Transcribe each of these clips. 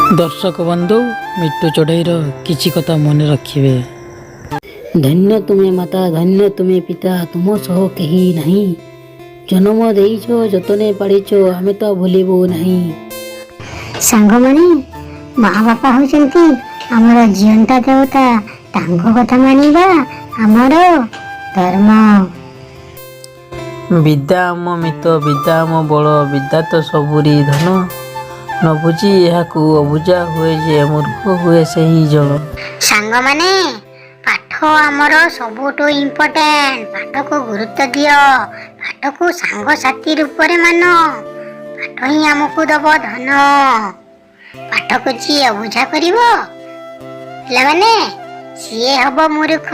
दर्शक बंधु मिट्टू चढ़ईर किछि कथा मन रखिबे। धन्य तुम्हें माता, धन्य तुम्हें पिता, तुम सह कहीं नहीं। जन्म देइछ, जतने पाड़ीछ, आमे तो भूलिबो नहीं। सांग माने माँ बापा होचंती हमर जीवंता देवता, तांको कथा मानिबा हमर धर्म। विद्या आम मित, विद्या आम बल, विद्या तो सबुरी धन। न बुझी यहाकू अबुझा हुए जे मूर्ख हुए सही जन। सांग माने पाठ हमर सबुठो इम्पोर्टेंट। पाठ को गुरुत्व दियो, पाठ को सांग साथी रूप रे मानो। पाठ ही हमको दब धन। पाठ को जी अबुझा करिवो पिला माने सिए हब मूर्ख।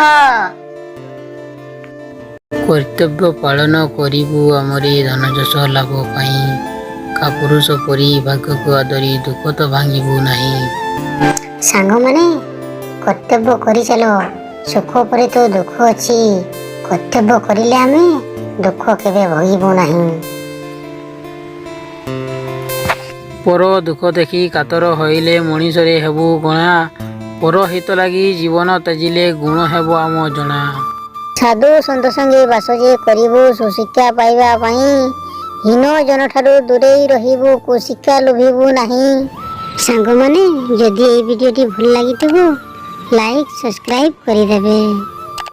कर्तव्य पालन करिबु हमरे धन जस लाभ पाई। का पुरुष परी भाग्य को आदरी दुख तो भांगिबु नहीं। सांग माने कर्तव्य करि चलो, सुख परे तो दुख अछि। कर्तव्य करिले हमें दुख केबे भोगिबो नहीं। पर दुख देखी कातर होइले मनीषरे हेबु गणा। पर हित लगी जीवन त्याजिले गुण हेबो आम जना। साधु सन्त संगे बास जे करिबु सुशिक्षा पाइबा पाई। हीन जन ठारू दूरे रहिबु, कुशिक्षा लोभिबु नहीं। सांग माने जदि ए वीडियोटी भल लागिथिबो लाइक सब्सक्राइब करिदेबे।